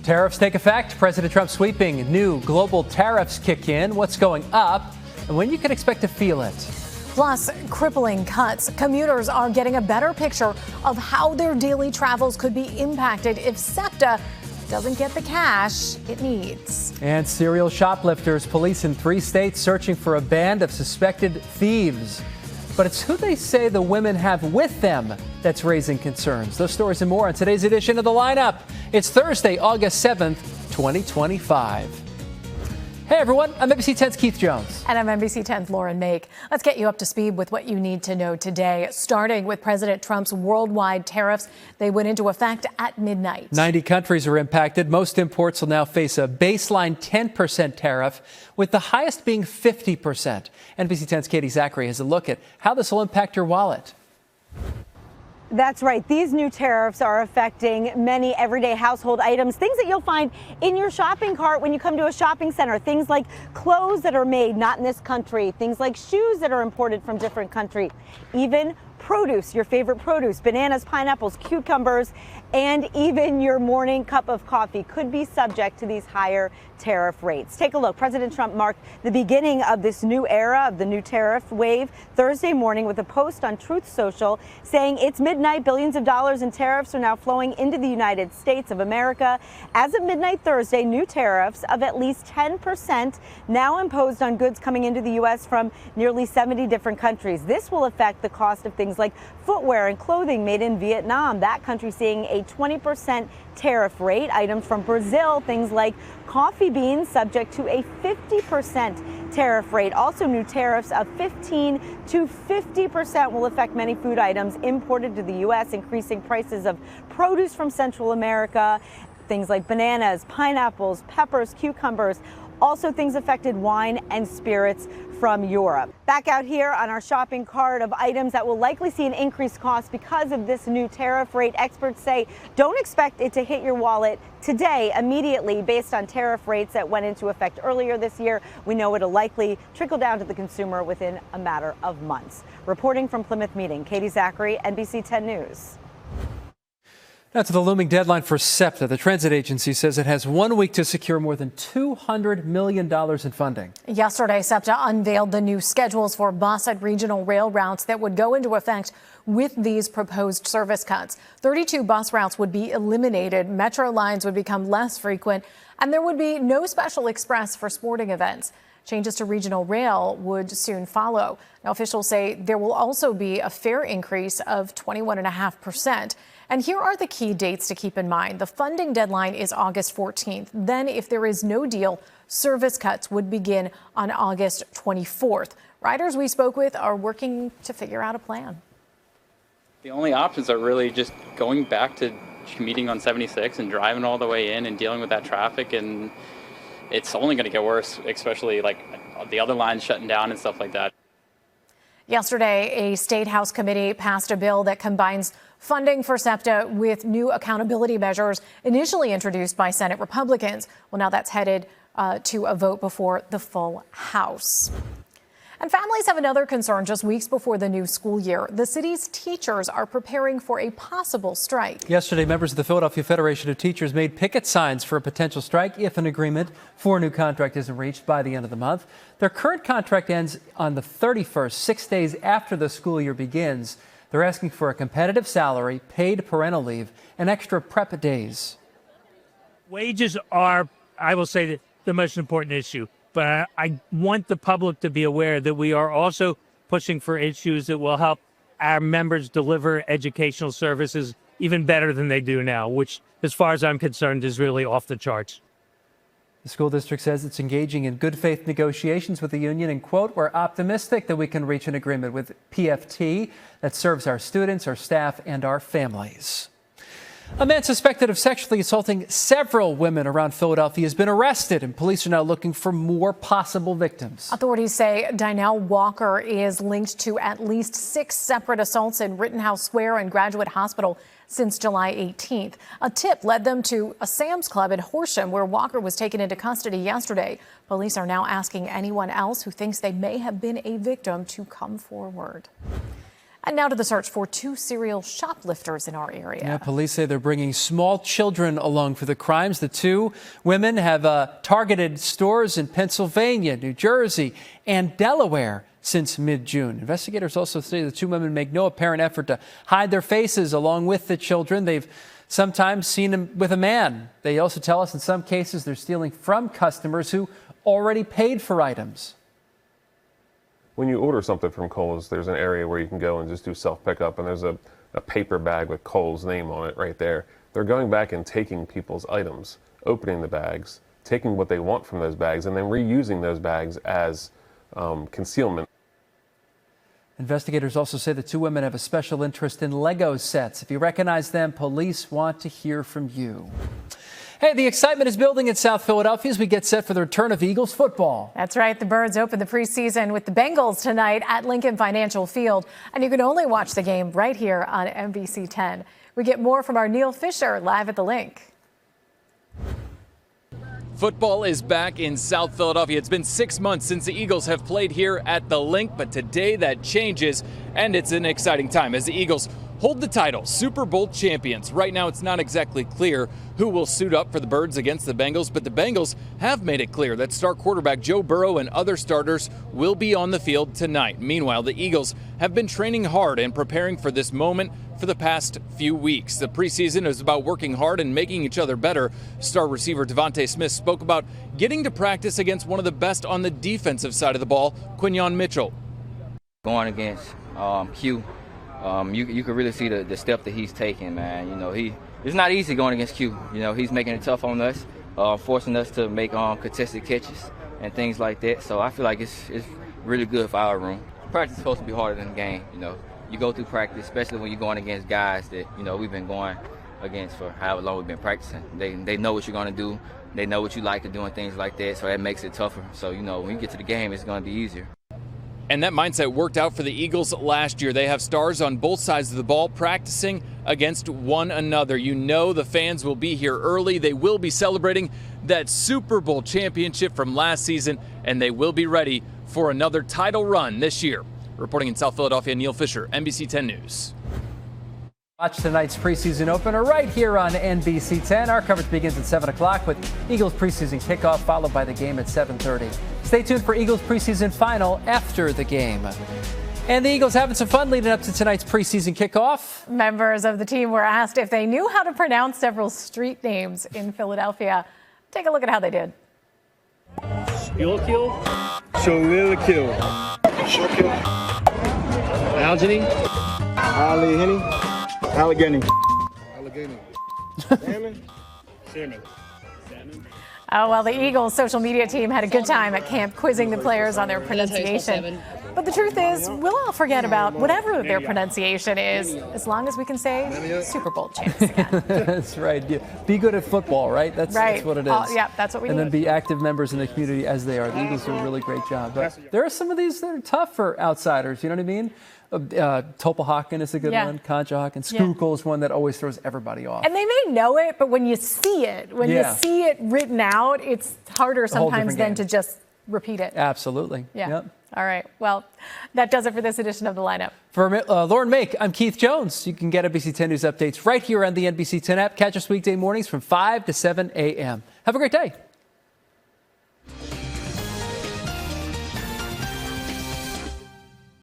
Tariffs take effect. President Trump sweeping new global tariffs kick in. What's going up and when you can expect to feel it. Plus, crippling cuts. Commuters are getting a better picture of how their daily travels could be impacted if SEPTA doesn't get the cash it needs. And serial shoplifters. Police in 3 states searching for a band of suspected thieves. But it's who they say the women have with them that's raising concerns. Those stories and more on today's edition of The Lineup. It's Thursday, August 7th, 2025. Hey everyone, I'm NBC 10's Keith Jones. And I'm NBC 10's Lauren Mayk. Let's get you up to speed with what you need to know today, starting with President Trump's worldwide tariffs. They went into effect at midnight. 90 countries are impacted. Most imports will now face a baseline 10% tariff, with the highest being 50%. NBC 10's Katie Zachary has a look at how this will impact your wallet. That's right. These new tariffs are affecting many everyday household items, things that you'll find in your shopping cart when you come to a shopping center, things like clothes that are made not in this country, things like shoes that are imported from different countries, even produce, your favorite produce, bananas, pineapples, cucumbers, and even your morning cup of coffee could be subject to these higher tariff rates. Take a look. President Trump marked the beginning of this new era of the new tariff wave Thursday morning with a post on Truth Social saying it's midnight, billions of dollars in tariffs are now flowing into the United States of America. As of midnight Thursday, new tariffs of at least 10% now imposed on goods coming into the U.S. from nearly 70 different countries. This will affect the cost of things like footwear and clothing made in Vietnam, that country seeing a 20% tariff rate. Items from Brazil, things like coffee beans, subject to a 50% tariff rate. Also, new tariffs of 15 to 50% will affect many food items imported to the U.S., increasing prices of produce from Central America, things like bananas, pineapples, peppers, cucumbers. Also, things affected wine and spirits from Europe. Back out here on our shopping cart of items that will likely see an increased cost because of this new tariff rate. Experts say don't expect it to hit your wallet today immediately based on tariff rates that went into effect earlier this year. We know it'll likely trickle down to the consumer within a matter of months. Reporting from Plymouth Meeting, Katie Zachary, NBC 10 News. Now to the looming deadline for SEPTA. The transit agency says it has 1 week to secure more than $200 million in funding. Yesterday, SEPTA unveiled the new schedules for bus and regional rail routes that would go into effect with these proposed service cuts. 32 bus routes would be eliminated, metro lines would become less frequent, and there would be no special express for sporting events. Changes to regional rail would soon follow. Now, officials say there will also be a fare increase of 21.5%. And here are the key dates to keep in mind. The funding deadline is August 14th. Then, if there is no deal, service cuts would begin on August 24th. Riders we spoke with are working to figure out a plan. The only options are really just going back to commuting on 76 and driving all the way in and dealing with that traffic, and it's only going to get worse, especially like the other lines shutting down and stuff like that. Yesterday, a state House committee passed a bill that combines funding for SEPTA with new accountability measures initially introduced by Senate Republicans. Well, now that's headed to a vote before the full House. And families have another concern just weeks before the new school year. The city's teachers are preparing for a possible strike. Yesterday, members of the Philadelphia Federation of Teachers made picket signs for a potential strike if an agreement for a new contract isn't reached by the end of the month. Their current contract ends on the 31st, 6 days after the school year begins. They're asking for a competitive salary, paid parental leave, and extra prep days. Wages are, I will say, the most important issue. But I want the public to be aware that we are also pushing for issues that will help our members deliver educational services even better than they do now, which, as far as I'm concerned, is really off the charts. The school district says it's engaging in good faith negotiations with the union and, quote, we're optimistic that we can reach an agreement with PFT that serves our students, our staff, and our families. A man suspected of sexually assaulting several women around Philadelphia has been arrested, and police are now looking for more possible victims. Authorities say Dynell Walker is linked to at least 6 separate assaults in Rittenhouse Square and Graduate Hospital since July 18th. A tip led them to a Sam's Club in Horsham, where Walker was taken into custody yesterday. Police are now asking anyone else who thinks they may have been a victim to come forward. And now to the search for 2 serial shoplifters in our area. Yeah, police say they're bringing small children along for the crimes. The 2 women have targeted stores in Pennsylvania, New Jersey, and Delaware since mid-June. Investigators also say the 2 women make no apparent effort to hide their faces along with the children. They've sometimes seen them with a man. They also tell us in some cases they're stealing from customers who already paid for items. When you order something from Kohl's, there's an area where you can go and just do self-pickup, and there's a paper bag with Kohl's name on it right there. They're going back and taking people's items, opening the bags, taking what they want from those bags, and then reusing those bags as concealment. Investigators also say the 2 women have a special interest in Lego sets. If you recognize them, police want to hear from you. Hey, the excitement is building in South Philadelphia as we get set for the return of Eagles football. That's right. The Birds open the preseason with the Bengals tonight at Lincoln Financial Field. And you can only watch the game right here on NBC 10. We get more from our Neil Fisher live at the Link. Football is back in South Philadelphia. It's been 6 months since the Eagles have played here at the Link, but today that changes, and it's an exciting time as the Eagles hold the title, Super Bowl champions. Right now, it's not exactly clear who will suit up for the Birds against the Bengals, but the Bengals have made it clear that star quarterback Joe Burrow and other starters will be on the field tonight. Meanwhile, the Eagles have been training hard and preparing for this moment for the past few weeks. The preseason is about working hard and making each other better. Star receiver Devontae Smith spoke about getting to practice against one of the best on the defensive side of the ball, Quinyon Mitchell. Going against Q, you can really see the step that he's taking, man. You know, it's not easy going against Q. You know, he's making it tough on us, forcing us to make contested catches and things like that. So I feel like it's really good for our room. Practice is supposed to be harder than the game. You know, you go through practice, especially when you're going against guys that we've been going against for however long we've been practicing. They know what you're going to do. They know what you like to do and things like that. So that makes it tougher. So when you get to the game, it's going to be easier. And that mindset worked out for the Eagles last year. They have stars on both sides of the ball practicing against one another. You know the fans will be here early. They will be celebrating that Super Bowl championship from last season, and they will be ready for another title run this year. Reporting in South Philadelphia, Neil Fisher, NBC 10 News. Watch tonight's preseason opener right here on NBC 10. Our coverage begins at 7 o'clock with Eagles preseason kickoff, followed by the game at 7:30. Stay tuned for Eagles preseason final after the game. And the Eagles having some fun leading up to tonight's preseason kickoff. Members of the team were asked if they knew how to pronounce several street names in Philadelphia. Take a look at how they did. Schuylkill, Soliloquill, Schuylkill, Algeny, Allegheny, Allegheny, Salmon, Salmon. Oh, well, the Eagles social media team had a good time at camp quizzing the players on their pronunciation. But the truth is, we'll all forget about whatever their pronunciation is, as long as we can say Super Bowl champs again. That's right. Yeah. Be good at football, right? That's what it is. Yeah, that's what we And do. then be active members in the community as they are. The Eagles do a really great job. But there are some of these that are tough for outsiders. You know what I mean? Topahawken is a good one. Conshohocken. Schuylkill is one that always throws everybody off. And they may know it, but when you see it, you see it written out, it's harder sometimes than to just repeat it. Absolutely. Yeah. Yep. All right. Well, that does it for this edition of The Lineup. For Lauren Mayk, I'm Keith Jones. You can get NBC 10 News updates right here on the NBC 10 app. Catch us weekday mornings from 5 to 7 a.m. Have a great day.